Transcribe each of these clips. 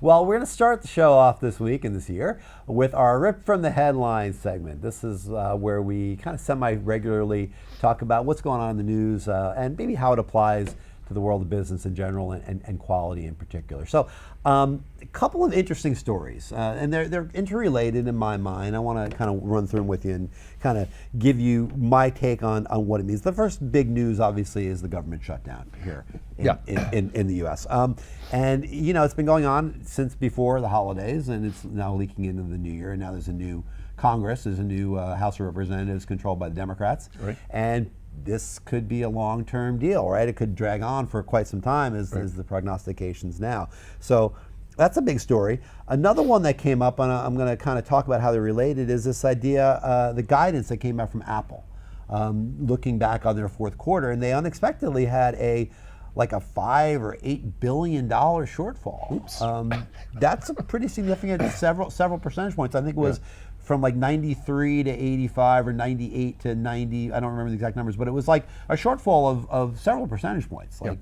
Well, we're going to start the show off this week and this year with our Rip from the Headlines segment. This is where we kind of semi-regularly talk about what's going on in the news and maybe how it applies to the world of business in general and quality in particular. So a couple of interesting stories, and they're interrelated in my mind. I want to kind of run through them with you and kind of give you my take on what it means. The first big news, obviously, is the government shutdown here in the U.S. And, you know, it's been going on since before the holidays, and it's now leaking into the new year, and now there's a new Congress, there's a new House of Representatives controlled by the Democrats, right. And this could be a long-term deal, right? It could drag on for quite some time as the prognostications now. So that's a big story. Another one that came up, and I'm going to kind of talk about how they're related, is this idea, the guidance that came out from Apple, looking back on their fourth quarter, and they unexpectedly had a $5 or $8 billion shortfall. Oops. That's a pretty significant, several percentage points. I think it was from like 93 to 85 or 98 to 90. I don't remember the exact numbers, but it was like a shortfall of several percentage points, like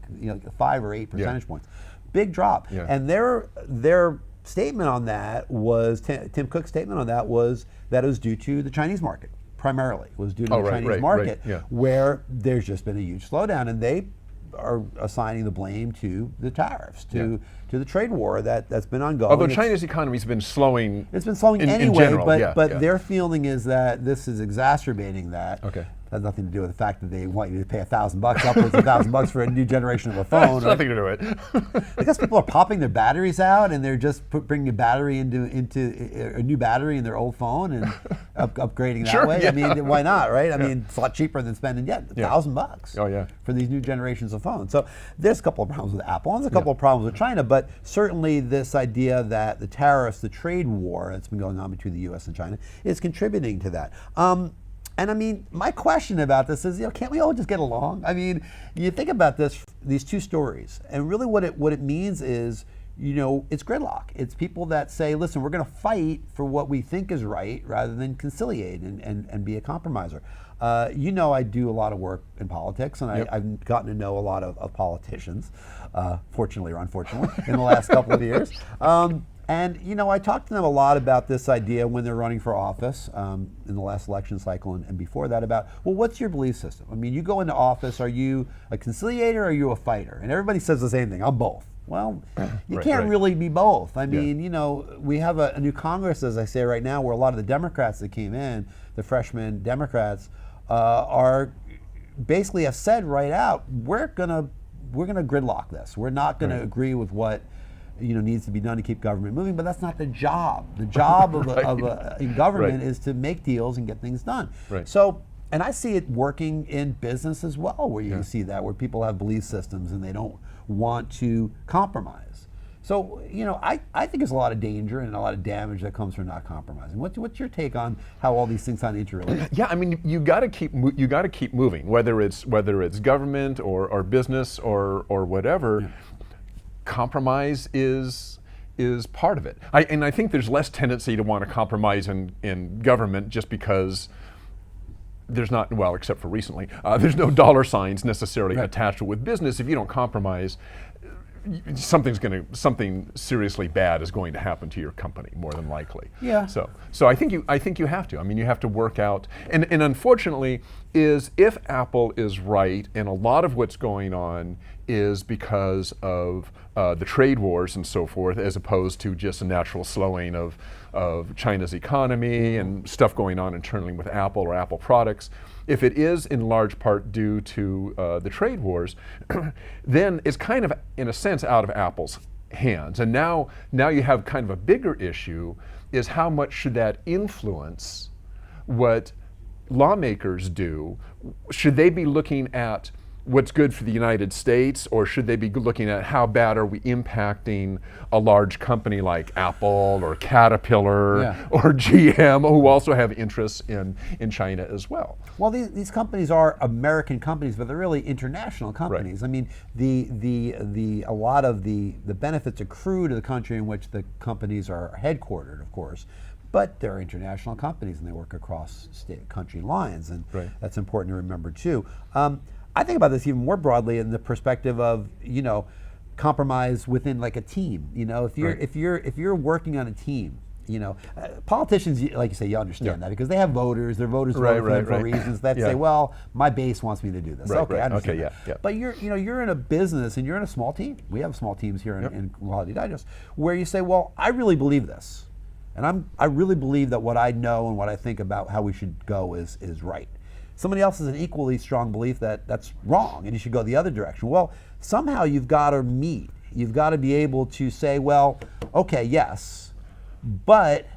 5 or 8 percentage points. Big drop. Yeah. And their statement on that was, Tim Cook's statement on that was that it was due to the Chinese market, primarily. It was due to the Chinese market, where there's just been a huge slowdown, and they are assigning the blame to the tariffs, to the trade war that's been ongoing. Although China's economy's been slowing. It's been slowing anyway, in general, but their feeling is that this is exacerbating that. Okay. It has nothing to do with the fact that they want you to pay $1,000, upwards of $1,000 for a new generation of a phone. It's nothing to do with it. Because people are popping their batteries out, and they're just bringing a battery into a new battery in their old phone and upgrading that way. I mean, why not, right? I mean, it's a lot cheaper than spending $1,000 for these new generations of phones. So there's a couple of problems with Apple, and there's a couple of problems with China, but certainly this idea that the tariffs, the trade war that's been going on between the U.S. and China is contributing to that. And I mean, my question about this is, can't we all just get along? I mean, you think about these two stories, and really what it means is, it's gridlock. It's people that say, listen, we're going to fight for what we think is right rather than conciliate and be a compromiser. I do a lot of work in politics, and I've gotten to know a lot of politicians, fortunately or unfortunately, in the last couple of years. And I talked to them a lot about this idea when they're running for office in the last election cycle and before that about, well, what's your belief system? I mean, you go into office, are you a conciliator or are you a fighter? And everybody says the same thing, I'm both. Well, you can't really be both. I mean, we have a new Congress, as I say right now, where a lot of the Democrats that came in, the freshman Democrats, are basically have said right out, we're gonna gridlock this. We're not gonna agree with what needs to be done to keep government moving, but that's not the job. The job in government is to make deals and get things done. So, and I see it working in business as well, where you see that, where people have belief systems and they don't want to compromise. So, I think there's a lot of danger and a lot of damage that comes from not compromising. What's your take on how all these things sound interrelated? Yeah, I mean, you got to keep moving, whether it's government or business or whatever. Yeah. Compromise is part of it. I think there's less tendency to want to compromise in government just because there's not, well, except for recently, there's no dollar signs necessarily attached to it. With business, if you don't compromise, something seriously bad is going to happen to your company, more than likely. Yeah. So I think you have to. I mean, you have to work out, and unfortunately, if Apple is right, and a lot of what's going on is because of the trade wars and so forth, as opposed to just a natural slowing of China's economy and stuff going on internally with Apple or Apple products. If it is in large part due to the trade wars, then it's kind of, in a sense, out of Apple's hands. And now you have kind of a bigger issue, is how much should that influence what lawmakers do? Should they be looking at what's good for the United States, or should they be looking at how bad are we impacting a large company like Apple or Caterpillar or GM, who also have interests in China as well? Well, these companies are American companies, but they're really international companies. I mean, a lot of the benefits accrue to the country in which the companies are headquartered, of course. But they're international companies and they work across country lines, and that's important to remember too. I think about this even more broadly in the perspective of, compromise within like a team. You know, if you're working on a team, you know, politicians, like you say, you understand that because they have voters. Their voters vote for them for reasons that say, well, my base wants me to do this. Okay, I understand that. But you're in a business and you're in a small team. We have small teams here in Quality Digest where you say, well, I really believe this, and I really believe that what I know and what I think about how we should go is right. Somebody else has an equally strong belief that that's wrong and you should go the other direction. Well, somehow you've got to meet. You've got to be able to say, well, okay, yes. But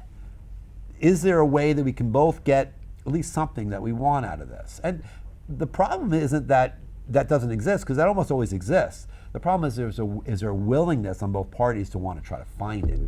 is there a way that we can both get at least something that we want out of this? And the problem isn't that that doesn't exist, because that almost always exists. The problem is there a willingness on both parties to want to try to find it.